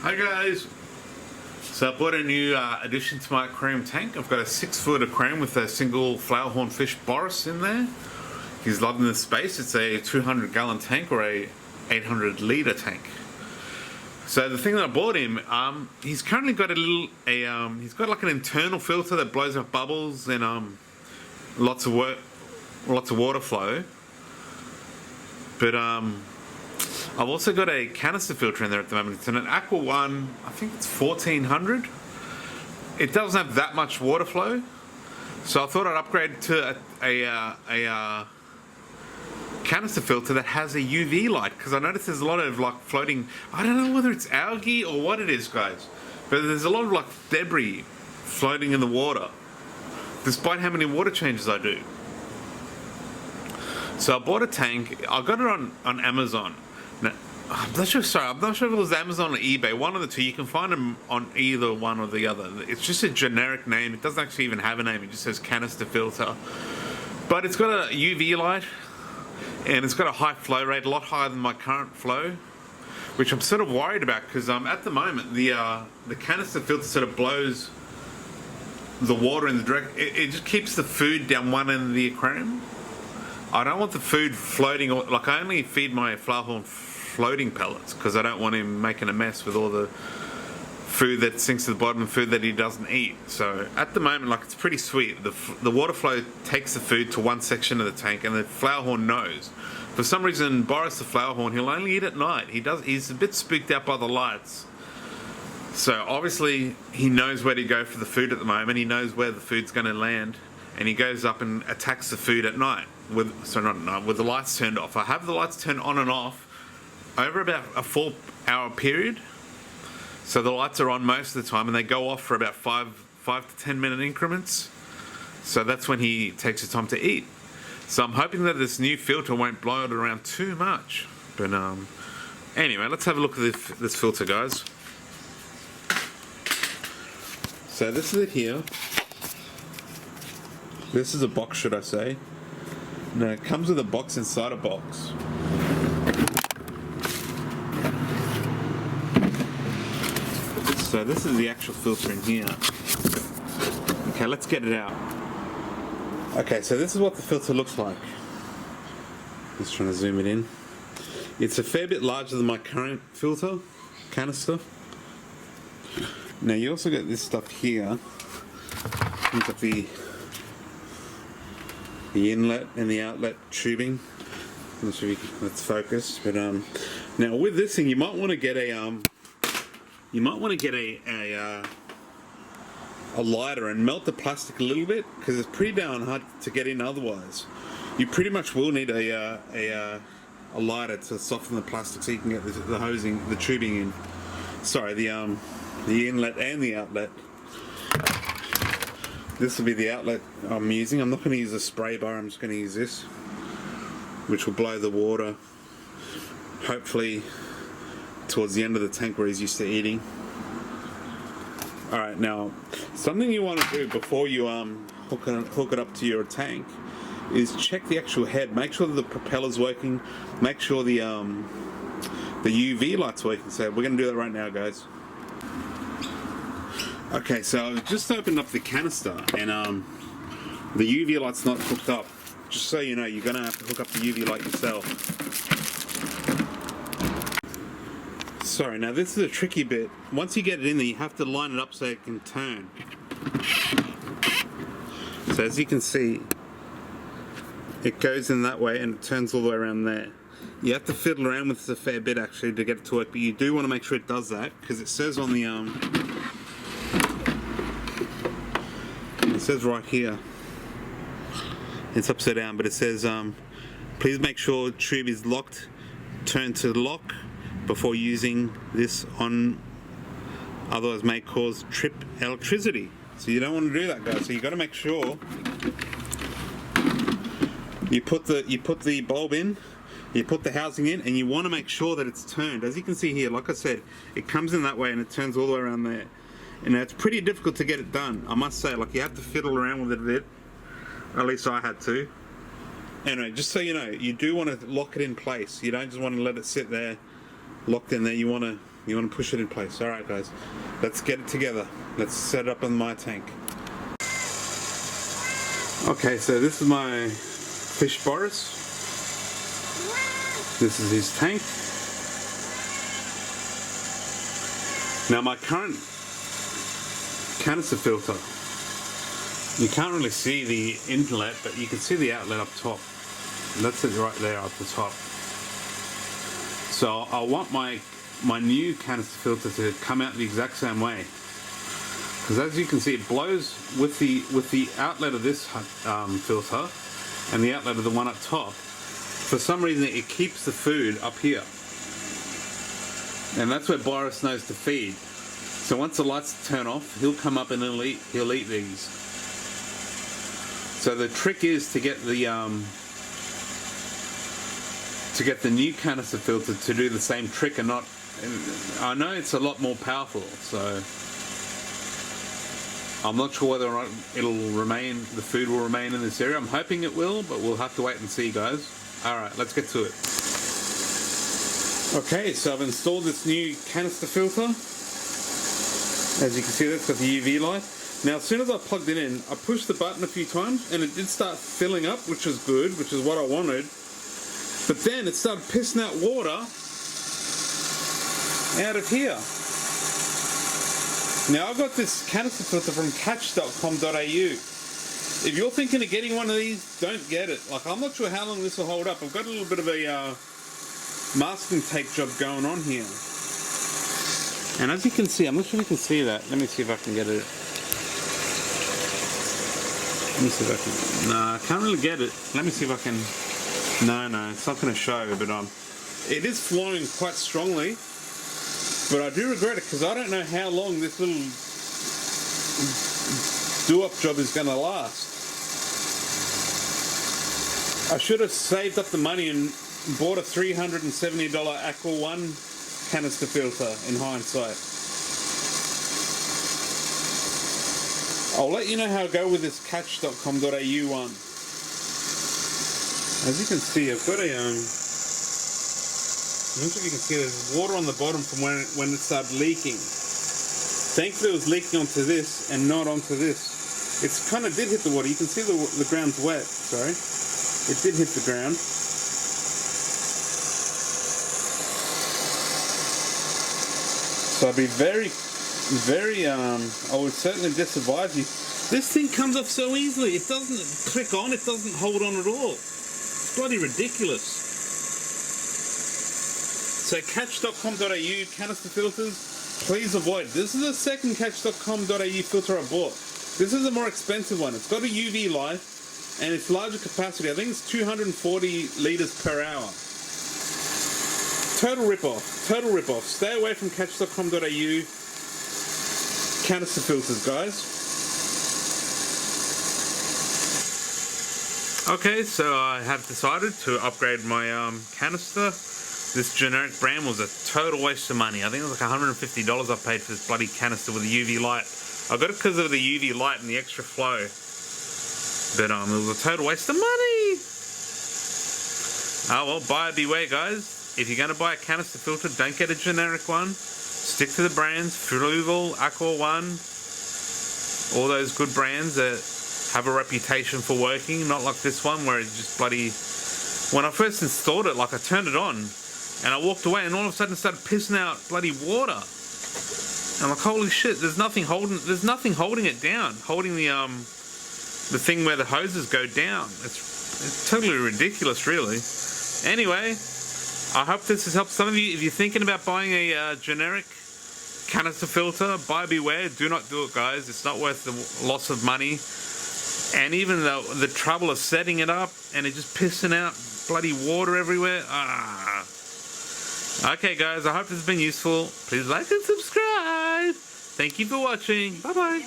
Hi guys! So I bought a new addition to my aquarium tank. I've got a 6-foot aquarium with a single flowerhorn fish Boris in there. He's loving the space. It's a 200-gallon tank or a 800-litre tank. So the thing that I bought him, he's currently got he's got like an internal filter that blows up bubbles and lots of water flow. But I've also got a canister filter in there at the moment. It's an Aqua one, I think it's 1400. It doesn't have that much water flow, so I thought I'd upgrade to a canister filter that has a UV light, because I noticed there's a lot of like floating, I don't know whether it's algae or what it is guys, but there's a lot of like debris floating in the water despite how many water changes I do. So I bought a tank. I got it on Amazon. Now, I'm not sure if it was Amazon or eBay, one of the two. You can find them on either one or the other. It's just a generic name. It doesn't actually even have a name. It just says canister filter. But it's got a UV light and it's got a high flow rate, a lot higher than my current flow, which I'm sort of worried about, because at the moment the canister filter sort of blows the water in the direct. It just keeps the food down one end of the aquarium. I don't want the food floating, like I only feed my flowerhorn floating pellets because I don't want him making a mess with all the food that sinks to the bottom and food that he doesn't eat. So at the moment, like, it's pretty sweet. The water flow takes the food to one section of the tank and the flowerhorn knows. For some reason, Boris the flowerhorn, he'll only eat at night. He's a bit spooked out by the lights. So obviously he knows where to go for the food at the moment. He knows where the food's going to land, and he goes up and attacks the food at night. With the lights turned off. I have the lights turned on and off over about a 4-hour period. So the lights are on most of the time and they go off for about 5 to 10 minute increments. So that's when he takes the time to eat. So I'm hoping that this new filter won't blow it around too much. But anyway, let's have a look at this filter, guys. So this is it here. This is a box, should I say. No, it comes with a box inside a box. So this is the actual filter in here. Okay, let's get it out. Okay, so this is what the filter looks like. Just trying to zoom it in. It's a fair bit larger than my current filter canister. Now you also get this stuff here. You've got the inlet and the outlet tubing. I'm not sure if that's focused, but now with this thing, you might want to get a lighter and melt the plastic a little bit, because it's pretty darn hard to get in otherwise. You pretty much will need a lighter to soften the plastic so you can get the tubing in. Sorry, the inlet and the outlet. This will be the outlet I'm using. I'm not going to use a spray bar, I'm just going to use this, which will blow the water, hopefully towards the end of the tank where he's used to eating. Alright, now, something you want to do before you hook it up to your tank is check the actual head. Make sure that the propeller's working, make sure the UV light's working. So we're going to do that right now, guys. Okay, so I've just opened up the canister and the UV light's not hooked up. Just so you know, you're going to have to hook up the UV light yourself. Sorry, now this is a tricky bit. Once you get it in there, you have to line it up so it can turn. So as you can see, it goes in that way and it turns all the way around there. You have to fiddle around with this a fair bit actually to get it to work, but you do want to make sure it does that, because it says on the it says right here, it's upside down, but it says please make sure tube is locked, turn to lock before using this on, otherwise may cause trip electricity. So you don't want to do that, guys. So you got to make sure you put the bulb in, you put the housing in, and you want to make sure that it's turned. As you can see here, like I said, it comes in that way and it turns all the way around there. And it's pretty difficult to get it done, I must say. Like, you have to fiddle around with it a bit. At least I had to. Anyway, just so you know, you do want to lock it in place. You don't just want to let it sit there locked in there. You want to You want to push it in place. Alright guys, let's get it together. Let's set it up in my tank. Okay, so this is my fish Boris. This is his tank. Now my current canister filter, you can't really see the inlet, but you can see the outlet up top. That's it right there up the top. So I want my new canister filter to come out the exact same way, because as you can see, it blows with the outlet of this filter and the outlet of the one up top. For some reason it keeps the food up here, and that's where Boris knows to feed. So once the lights turn off, he'll come up and he'll eat these. So the trick is to get the new canister filter to do the same trick, and not. I know it's a lot more powerful, so I'm not sure whether or not the food will remain in this area. I'm hoping it will, but we'll have to wait and see, guys. Alright, let's get to it. Okay, so I've installed this new canister filter. As you can see, that's got the UV light. Now, as soon as I plugged it in, I pushed the button a few times and it did start filling up, which was good, which is what I wanted. But then it started pissing out water out of here. Now, I've got this canister filter from catch.com.au. If you're thinking of getting one of these, don't get it. Like, I'm not sure how long this will hold up. I've got a little bit of a masking tape job going on here. And as you can see, I'm not sure if you can see that. Let me see if I can get it. Let me see if I can. No, I can't really get it. Let me see if I can. No, it's not going to show, but it is flowing quite strongly. But I do regret it, because I don't know how long this little do-up job is going to last. I should have saved up the money and bought a $370 Aqua One canister filter in hindsight. I'll let you know how I go with this catch.com.au one. As you can see, I've got a I'm not sure if you can see, there's water on the bottom from when it started leaking. Thankfully it was leaking onto this and not onto this. It's kind of did hit the water. You can see the ground's wet, sorry. It did hit the ground. So I'd be very, I would certainly disadvise you. This thing comes off so easily. It doesn't click on, it doesn't hold on at all. It's bloody ridiculous. So catch.com.au canister filters, please avoid. This is the second catch.com.au filter I bought. This is a more expensive one. It's got a UV light and it's larger capacity. I think it's 240 litres per hour. Total rip-off. Stay away from catch.com.au canister filters, guys. Okay, so I have decided to upgrade my canister. This generic brand was a total waste of money. I think it was like $150 I paid for this bloody canister with a UV light. I got it because of the UV light and the extra flow. But it was a total waste of money. Oh well, buyer beware, guys. If you're going to buy a canister filter, don't get a generic one. Stick to the brands, Frugal, Aqua One, all those good brands that have a reputation for working, not like this one where it's just bloody... When I first installed it, like I turned it on and I walked away and all of a sudden it started pissing out bloody water. I'm like, holy shit, there's nothing holding it down, holding the thing where the hoses go down. It's totally ridiculous, really. Anyway, I hope this has helped some of you. If you're thinking about buying a generic canister filter, buyer beware. Do not do it, guys. It's not worth the loss of money. And even the trouble of setting it up and it just pissing out bloody water everywhere. Okay, guys, I hope this has been useful. Please like and subscribe. Thank you for watching. Bye-bye.